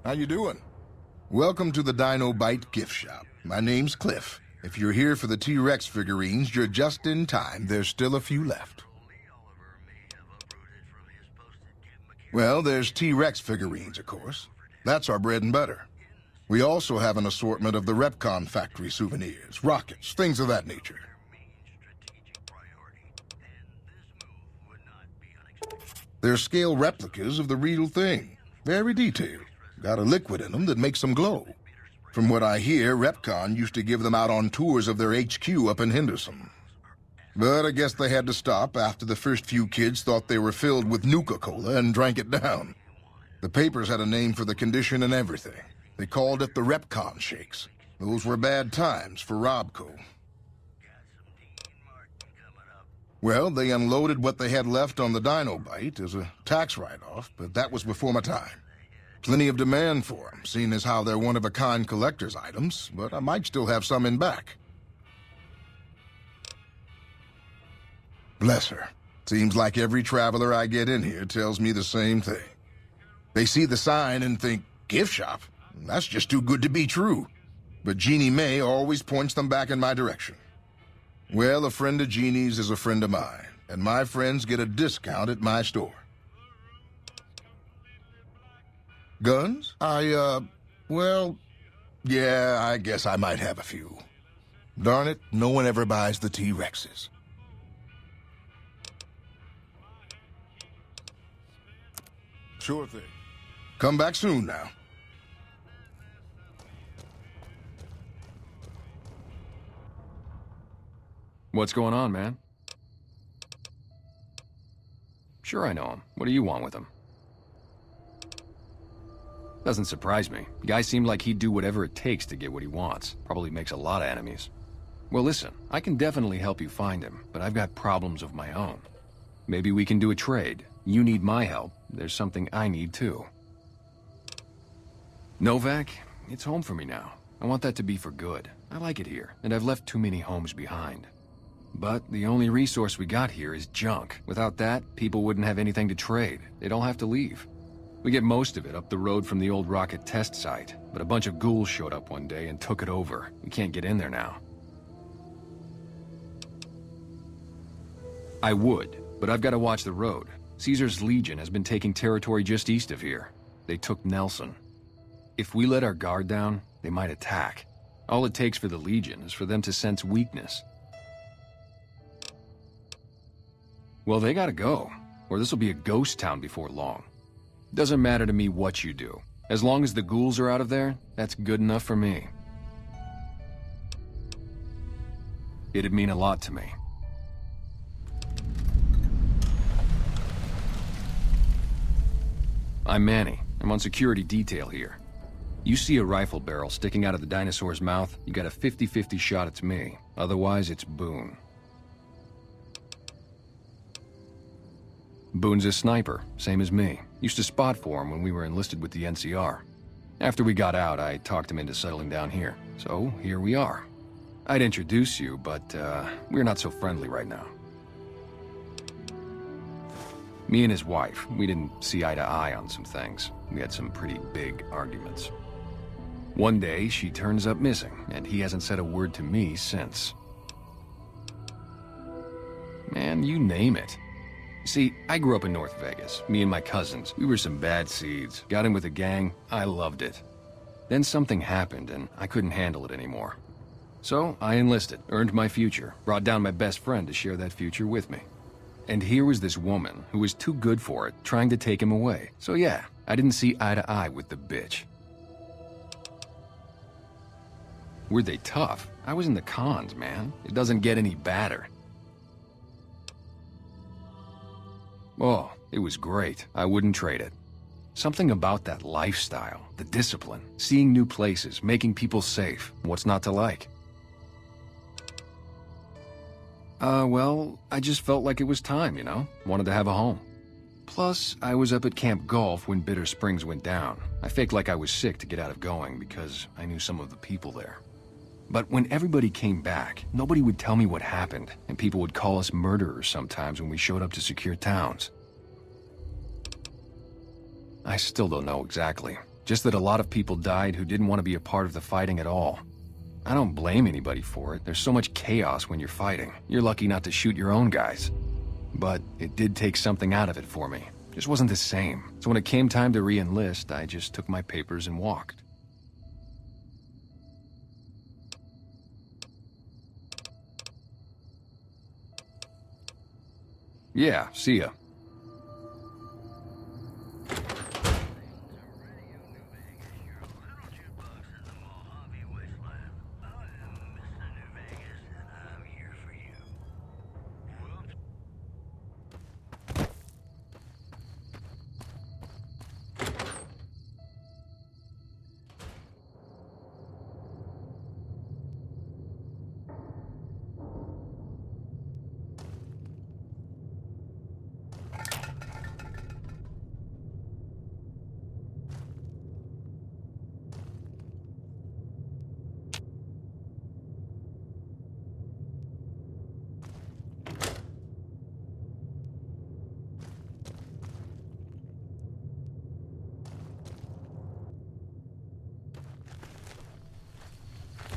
How you doing? Welcome to the Dino Bite gift shop. My name's Cliff. If you're here for the T-Rex figurines, you're just in time. There's still a few left. Well, there's T-Rex figurines, of course. That's our bread and butter. We also have an assortment of the Repcon factory souvenirs, rockets, things of that nature. They're scale replicas of the real thing. Very detailed. Got a liquid in them that makes them glow. From what I hear, Repcon used to give them out on tours of their HQ up in Henderson. But I guess they had to stop after the first few kids thought they were filled with Nuka-Cola and drank it down. The papers had a name for the condition and everything. They called it the Repcon Shakes. Those were bad times for Robco. Well, they unloaded what they had left on the Dino Bite as a tax write-off, but that was before my time. Plenty of demand for them, seeing as how they're one-of-a-kind collector's items, but I might still have some in back. Bless her. Seems like every traveler I get in here tells me the same thing. They see the sign and think, gift shop? That's just too good to be true. But Jeannie May always points them back in my direction. Well, a friend of Jeannie's is a friend of mine, and my friends get a discount at my store. Guns? Well, yeah, I guess I might have a few. Darn it, no one ever buys the T-Rexes. Sure thing. Come back soon now. What's going on, man? Sure I know him. What do you want with him? Doesn't surprise me. Guy seemed like he'd do whatever it takes to get what he wants. Probably makes a lot of enemies. Well, listen, I can definitely help you find him, but I've got problems of my own. Maybe we can do a trade. You need my help. There's something I need too. Novak, it's home for me now. I want that to be for good. I like it here, and I've left too many homes behind. But the only resource we got here is junk. Without that, people wouldn't have anything to trade. They'd all have to leave. We get most of it up the road from the old rocket test site, but a bunch of ghouls showed up one day and took it over. We can't get in there now. I would, but I've got to watch the road. Caesar's Legion has been taking territory just east of here. They took Nelson. If we let our guard down, they might attack. All it takes for the Legion is for them to sense weakness. Well, they gotta go, or this will be a ghost town before long. Doesn't matter to me what you do. As long as the ghouls are out of there, that's good enough for me. It'd mean a lot to me. I'm Manny. I'm on security detail here. You see a rifle barrel sticking out of the dinosaur's mouth, you got a 50-50 shot it's me. Otherwise, it's Boone. Boone's a sniper, same as me. Used to spot for him when we were enlisted with the NCR. After we got out, I talked him into settling down here. So, here we are. I'd introduce you, but we're not so friendly right now. Me and his wife, we didn't see eye to eye on some things. We had some pretty big arguments. One day, she turns up missing, and he hasn't said a word to me since. Man, you name it. See, I grew up in North Vegas. Me and my cousins, we were some bad seeds. Got in with a gang, I loved it. Then something happened, and I couldn't handle it anymore. So, I enlisted, earned my future, brought down my best friend to share that future with me. And here was this woman who was too good for it, trying to take him away. So yeah, I didn't see eye to eye with the bitch. Were they tough? I was in the cons, man. It doesn't get any badder. Oh, it was great. I wouldn't trade it. Something about that lifestyle, the discipline, seeing new places, making people safe. What's not to like? Well, I just felt like it was time, you know? Wanted to have a home. Plus, I was up at Camp Golf when Bitter Springs went down. I faked like I was sick to get out of going because I knew some of the people there. But when everybody came back, nobody would tell me what happened, and people would call us murderers sometimes when we showed up to secure towns. I still don't know exactly. Just that a lot of people died who didn't want to be a part of the fighting at all. I don't blame anybody for it. There's so much chaos when you're fighting. You're lucky not to shoot your own guys. But it did take something out of it for me. Just wasn't the same. So when it came time to re-enlist, I just took my papers and walked. Yeah, see ya.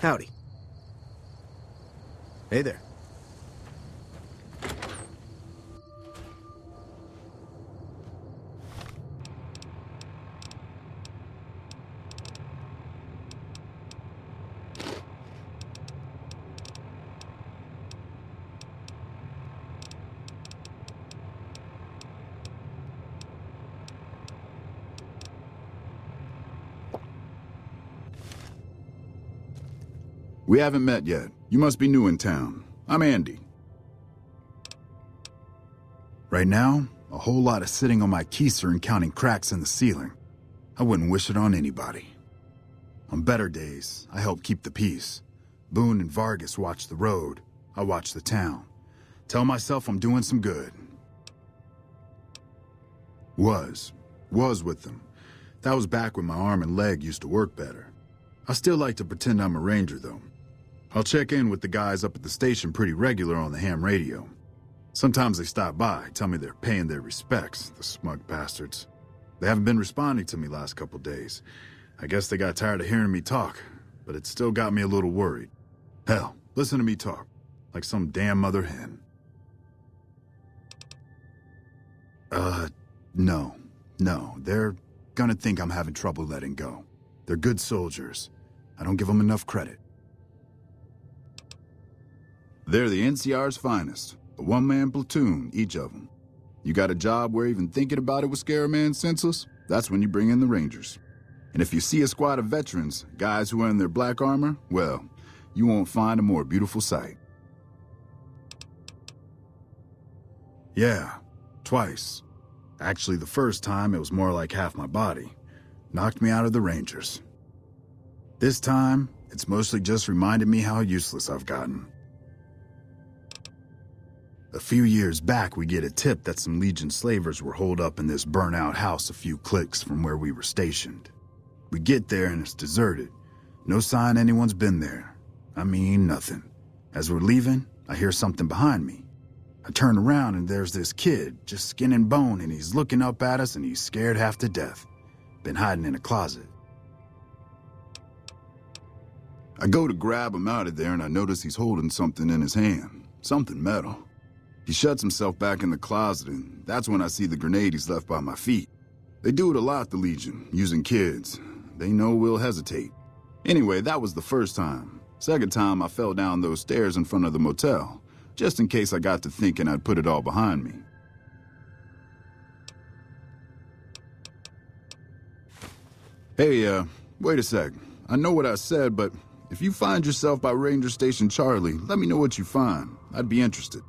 Howdy. Hey there. We haven't met yet. You must be new in town. I'm Andy. Right now, a whole lot of sitting on my keister and counting cracks in the ceiling. I wouldn't wish it on anybody. On better days, I help keep the peace. Boone and Vargas watch the road. I watch the town. Tell myself I'm doing some good. Was with them. That was back when my arm and leg used to work better. I still like to pretend I'm a ranger, though. I'll check in with the guys up at the station pretty regular on the ham radio. Sometimes they stop by, tell me they're paying their respects, the smug bastards. They haven't been responding to me last couple days. I guess they got tired of hearing me talk, but it still got me a little worried. Hell, listen to me talk, like some damn mother hen. No, they're gonna think I'm having trouble letting go. They're good soldiers. I don't give them enough credit. They're the NCR's finest. A one-man platoon, each of them. You got a job where even thinking about it would scare a man senseless? That's when you bring in the Rangers. And if you see a squad of veterans, guys who are in their black armor, well, you won't find a more beautiful sight. Yeah, twice. Actually, the first time it was more like half my body. Knocked me out of the Rangers. This time, it's mostly just reminded me how useless I've gotten. A few years back, we get a tip that some Legion slavers were holed up in this burnt-out house a few clicks from where we were stationed. We get there and it's deserted. No sign anyone's been there. I mean, nothing. As we're leaving, I hear something behind me. I turn around and there's this kid, just skin and bone, and he's looking up at us and he's scared half to death. Been hiding in a closet. I go to grab him out of there and I notice he's holding something in his hand. Something metal. He shuts himself back in the closet and that's when I see the grenade he's left by my feet. They do it a lot, the Legion, using kids. They know we'll hesitate. Anyway, that was the first time. Second time I fell down those stairs in front of the motel, just in case I got to thinking I'd put it all behind me. Hey, wait a sec. I know what I said, but if you find yourself by Ranger Station Charlie, let me know what you find. I'd be interested.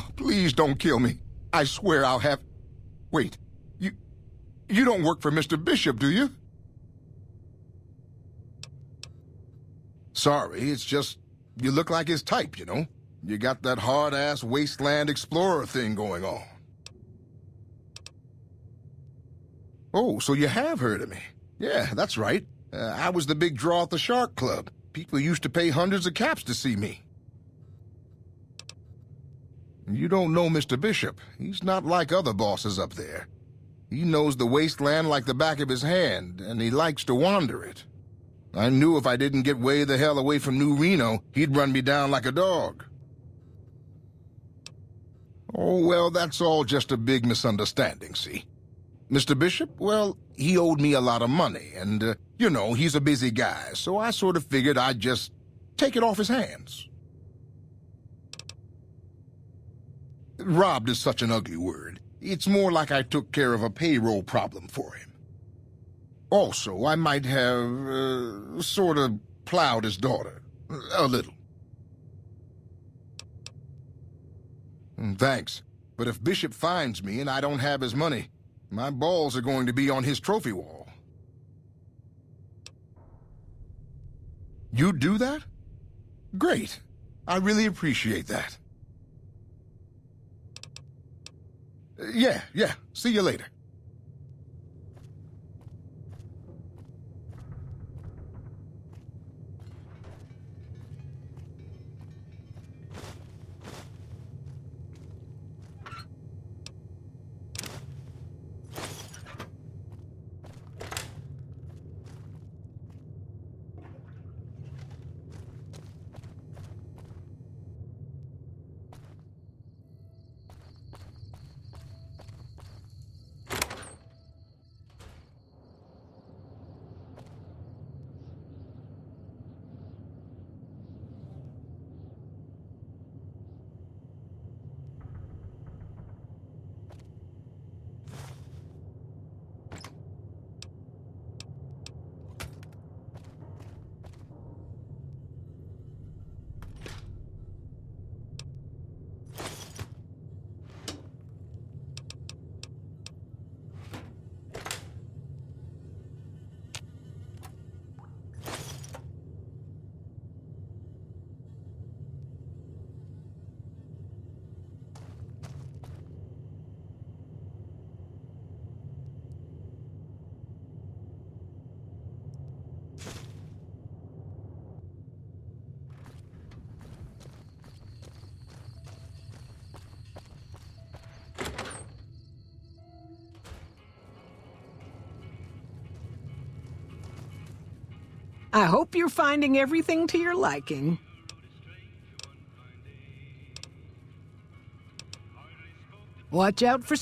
Oh, please don't kill me. I swear I'll have... Wait, you don't work for Mr. Bishop, do you? Sorry, it's just you look like his type, you know? You got that hard-ass wasteland explorer thing going on. Oh, so you have heard of me. Yeah, that's right. I was the big draw at the Shark Club. People used to pay hundreds of caps to see me. You don't know Mr. Bishop. He's not like other bosses up there. He knows the wasteland like the back of his hand, and he likes to wander it. I knew if I didn't get way the hell away from New Reno, he'd run me down like a dog. Oh, well, that's all just a big misunderstanding, see? Mr. Bishop, well, he owed me a lot of money, and, you know, he's a busy guy, so I sort of figured I'd just take it off his hands. Robbed is such an ugly word. It's more like I took care of a payroll problem for him. Also, I might have, sort of plowed his daughter. A little. Thanks. But if Bishop finds me and I don't have his money, my balls are going to be on his trophy wall. You do that? Great. I really appreciate that. Yeah. See you later. I hope you're finding everything to your liking. Watch out for...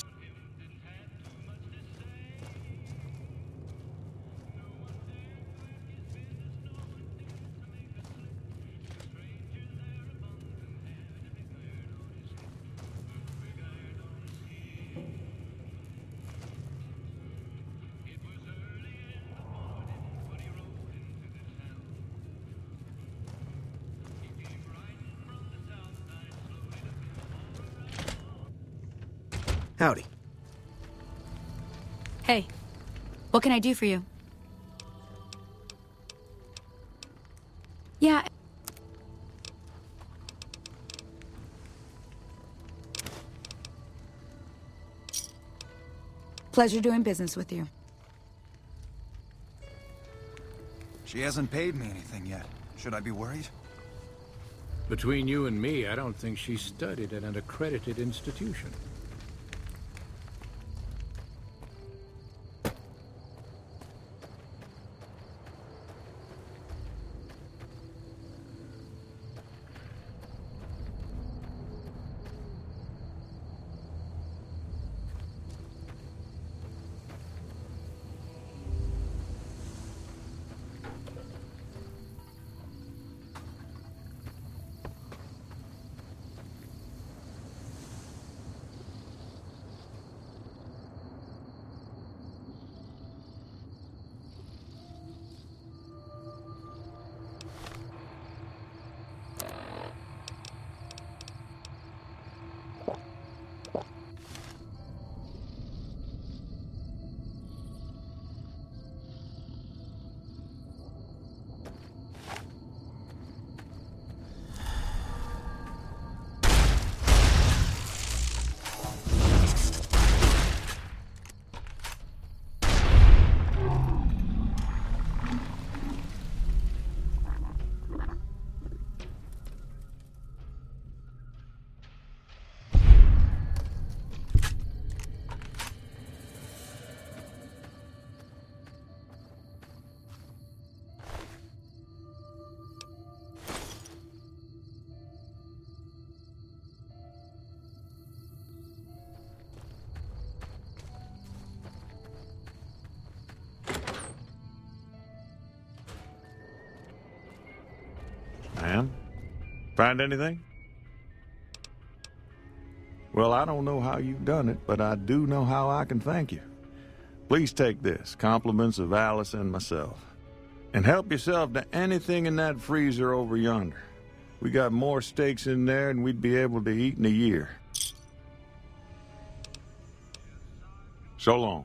Howdy. Hey, what can I do for you? Yeah. Pleasure doing business with you. She hasn't paid me anything yet. Should I be worried? Between you and me, I don't think she studied at an accredited institution. ma'am. Find anything? Well, I don't know how you've done it, but I do know how I can thank you. Please take this, compliments of Alice and myself. And help yourself to anything in that freezer over yonder. We got more steaks in there than we'd be able to eat in a year. So long.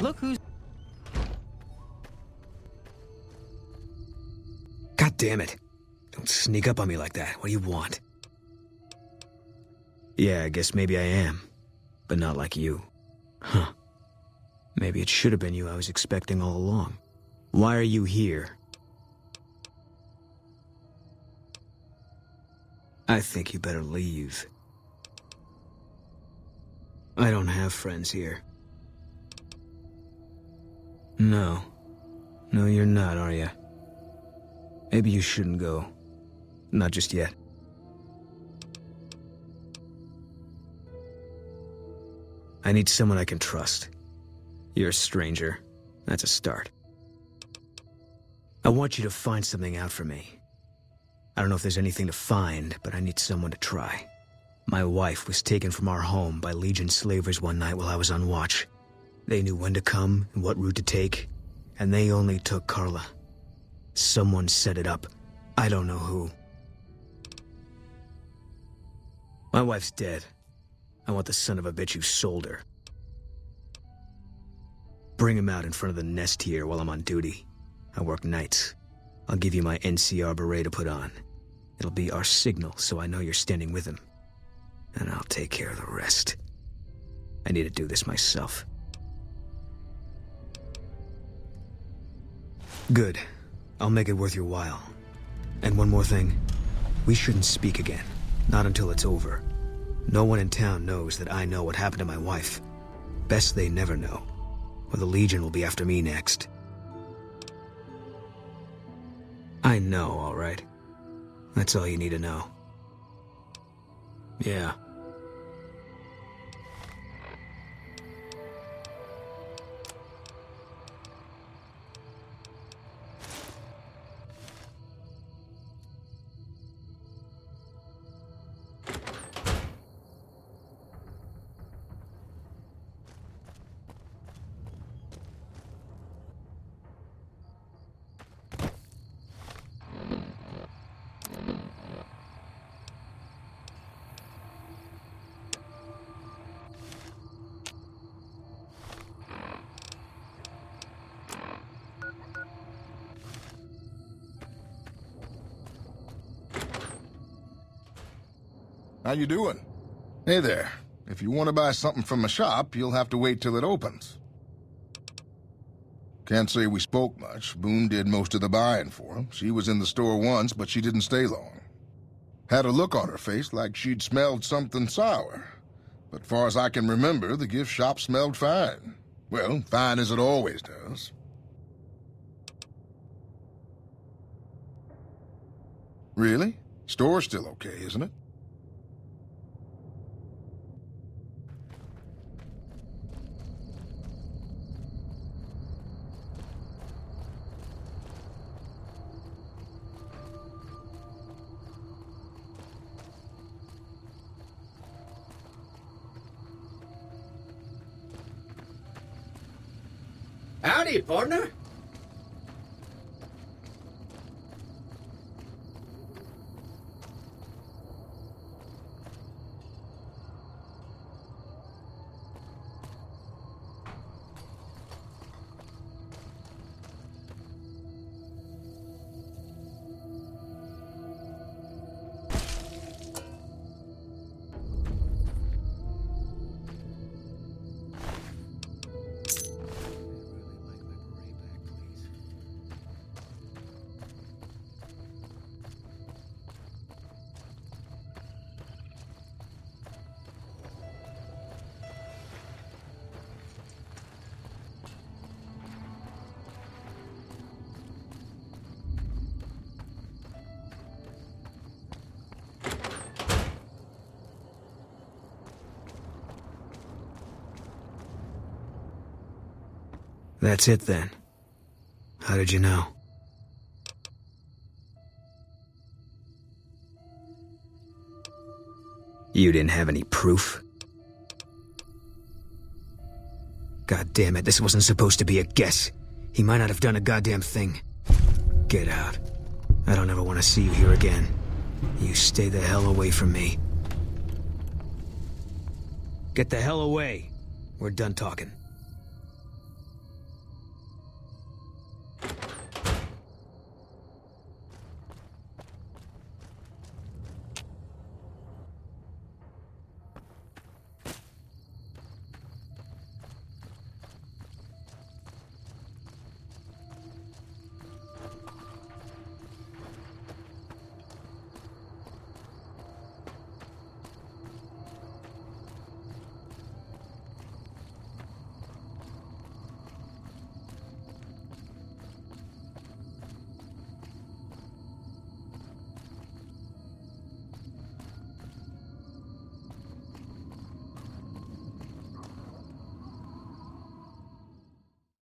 Look who's... God damn it. Don't sneak up on me like that. What do you want? Yeah, I guess maybe I am. But not like you. Huh. Maybe it should have been you I was expecting all along. Why are you here? I think you better leave. I don't have friends here. No. No, you're not, are you? Maybe you shouldn't go. Not just yet. I need someone I can trust. You're a stranger. That's a start. I want you to find something out for me. I don't know if there's anything to find, but I need someone to try. My wife was taken from our home by Legion slavers one night while I was on watch. They knew when to come and what route to take, and they only took Carla. Someone set it up. I don't know who. My wife's dead. I want the son of a bitch who sold her. Bring him out in front of the nest here while I'm on duty. I work nights. I'll give you my NCR beret to put on. It'll be our signal so I know you're standing with him. And I'll take care of the rest. I need to do this myself. Good. I'll make it worth your while. And one more thing. We shouldn't speak again. Not until it's over. No one in town knows that I know what happened to my wife. Best they never know. Or the Legion will be after me next. I know, all right. That's all you need to know. Yeah. How you doing? Hey there. If you want to buy something from a shop, you'll have to wait till it opens. Can't say we spoke much. Boone did most of the buying for him. She was in the store once, but she didn't stay long. Had a look on her face like she'd smelled something sour. But far as I can remember, the gift shop smelled fine. Well, fine as it always does. Really? Store's still okay, isn't it? Howdy, partner. That's it then. How did you know? You didn't have any proof? God damn it, this wasn't supposed to be a guess. He might not have done a goddamn thing. Get out. I don't ever want to see you here again. You stay the hell away from me. Get the hell away. We're done talking.